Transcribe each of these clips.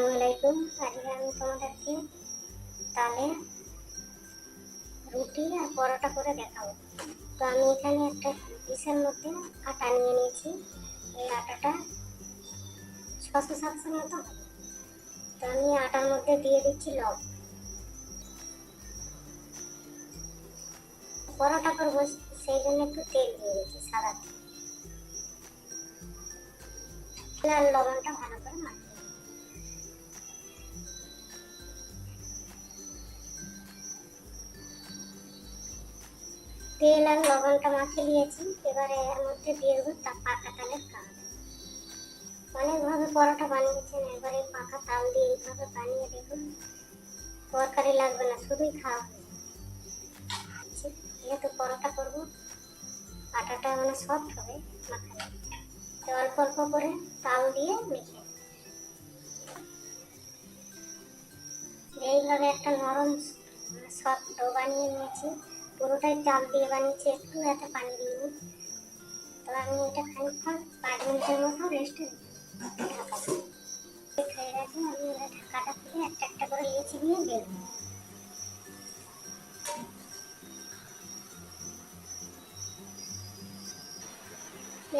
আসসালামু আলাইকুম। আজকে আমি তোমাদেরকে তালে রুটি আর পরোটা করে দেখাবো। তো আমি এখানে একটা ডিশের মধ্যে আটা নিয়ে নিয়েছি। এই আটাটা 600-700 মতো হবে। তো আমি আটার মধ্যে দিয়ে দিচ্ছি লবণ। পরোটা করবো সেই জন্য একটু তেল দিয়ে দিচ্ছি, সাদা তেল। আর লবণটা ভালো করে মাখিয়ে তেল আর লবণটা মাখিয়ে নিয়েছি। এবারে এর মধ্যে দিয়ে দেবো পাকা তালের কাজ। অনেকভাবে পরোটা বানিয়েছেন, এবারে পাকা তাল দিয়ে এইভাবে বানিয়ে দেখুন, তরকারি লাগবে না, শুধুই খাওয়া হবে। যেহেতু পরোটা করবো, আটাটা মানে সফট হবে মাখালে, তো অল্প অল্প করে তাল দিয়ে মেখে এইভাবে একটা নরম সফট ডো বানিয়ে নিয়েছি। পুরোটাই চাল দিয়ে বানিয়েছি, একটু এতে পানি দিইনি। তো আমি এটা খানিকক্ষণ 5 মিনিটের মতো রেস্টে ঢাকা দিই। হয়ে গেছে, আমি ঢাকাটা খুলে একটা একটা করে লিচি দিয়ে বেলবো।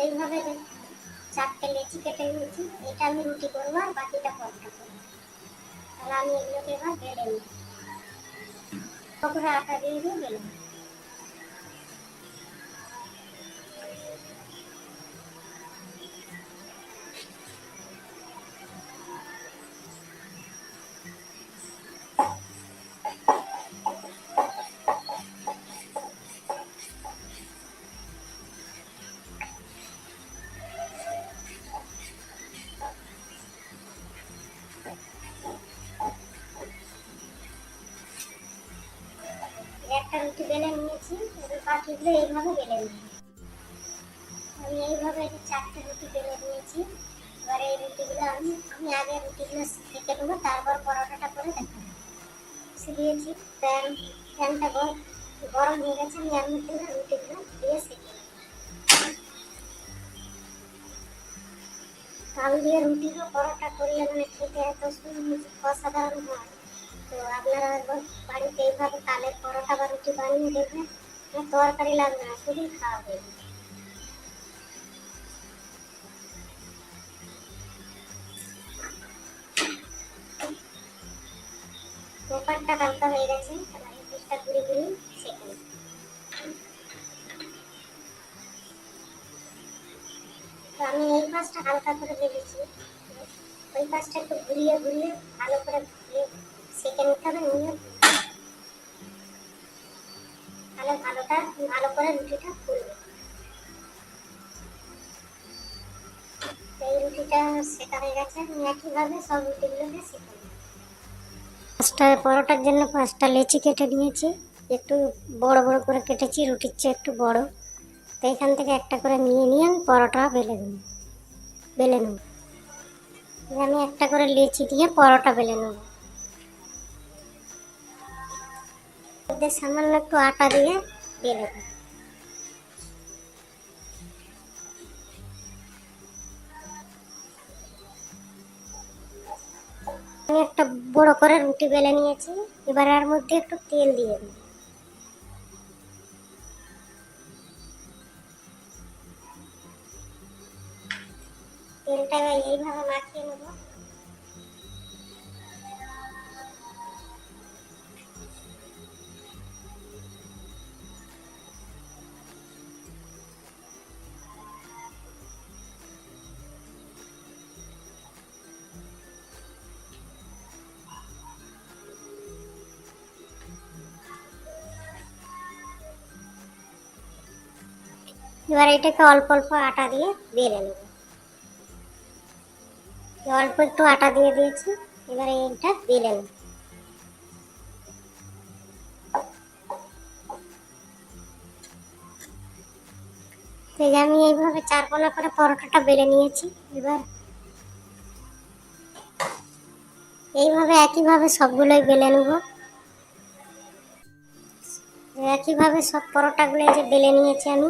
এইভাবে 4টে লিচি কেটে নিয়েছি। এটা আমি রুটি করবো আর বাকিটা পরোটা করবো। তাহলে আমি এগুলোকে এবার বেলে নিই, করে আটা দিয়ে দিয়ে বেলে নিই। একটা রুটি বেলে নিয়েছি, এবার বাকিগুলো এইভাবে বেলে নিই। আমি এইভাবে 4টে রুটি বেলে নিয়েছি। এবার এই রুটিগুলো আমি আগে রুটিগুলো সেঁকে নেবো, তারপর পরোটাটা করে দেখাবো। দিয়েছি প্যানটা গরম হয়ে গেছে, আমি এর মধ্যে রুটিগুলো দিয়ে সেঁকে নেব। তাল দিয়ে রুটিগুলো পরোটা করলে মানে খেতে এত অসাধারণ হয়। তো আপনারা একবার বাড়িতে এইভাবে তালের পরোটা বা রুটি বানিয়ে দেখবেন, তরকারি লাগবে না, শুধুই খাওয়া হবে। ব্যাপারটা হালকা হয়ে গেছে, এবার এই পিঠটা ঘুরি ঘুরি সেঁকে নেব। তো আমি এই পাশটা হালকা করে ভেজেছি, ওই পাশটা একটু ঘুরিয়ে ঘুরিয়ে ভালো করে সেঁকে নিতে হবে। নিয়ে তাহলে ভালো করে রুটিটা ফুলবে। এই রুটিটা সেঁকা হয়ে গেছে, আমি একইভাবে সব রুটিগুলোকে সেঁকে নেব। 5টা পরোটার জন্য 5টা লেচি কেটে নিয়েছি, একটু বড় বড় করে কেটেছি, রুটির চেয়ে একটু বড়। তো এখান থেকে একটা করে নিয়ে আমি পরোটা বেলে নেব। আমি একটা করে লেচি দিয়ে পরোটা বেলে নেব। ওদের সামান্য একটু আটা দিয়ে বেলে নেব। আমি একটা বড় করে রুটি বেলে নিয়েছি, এবার এর মধ্যে একটু তেল দিয়ে দেব। তেলটা এইভাবে মাখিয়ে নেব। এবার এটাকে অল্প অল্প আটা দিয়ে বেলে নেব। অল্প একটু আটা দিয়ে দিয়েছি, এবার এইটা বেলে নেব। আমি এইভাবে 4 কোনা করে পরোটাটা বেলে নিয়েছি। এবার এইভাবে একইভাবে সবগুলোই বেলে নেব। একইভাবে সব পরোটাগুলো যে বেলে নিয়েছি আমি।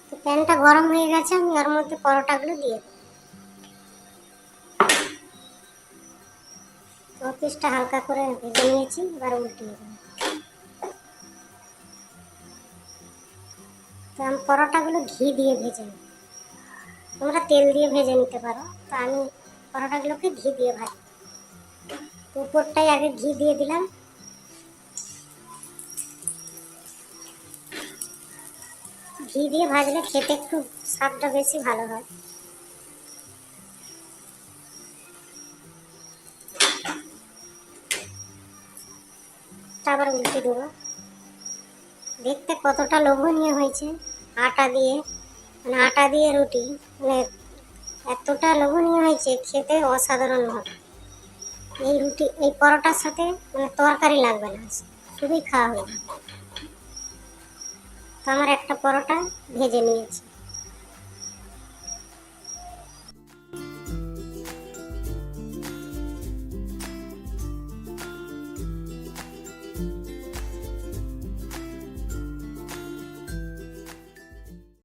তো প্যানটা গরম হয়ে গেছে, আমি ওর মধ্যে পরোটাগুলো দিয়ে দেব। পিসটা হালকা করে ভেজে নিয়েছি, এবার উল্টিয়ে দেবো। তো আমি পরোটাগুলো ঘি দিয়ে ভেজে নিই, তোমরা তেল দিয়ে ভেজে নিতে পারো, তো আমি পরোটাগুলোকে ঘি দিয়ে ভাজি। তো উপরটাই আগে ঘি দিয়ে দিলাম, ঘি দিয়ে ভাজলে খেতে একটু স্বাদটা বেশি ভালো হয়। আবার উল্টে দেবো। দেখতে কতটা লোভনীয় হয়েছে, আটা দিয়ে, মানে আটা দিয়ে রুটি, মানে এতটা লোভনীয় হয়েছে, খেতে অসাধারণ হবে। এই রুটি, এই পরোটার সাথে মানে তরকারি লাগবে না, শুধুই খাওয়া হয়ে যাবে। তো আমার একটা পরোটা ভেজে নিয়েছি।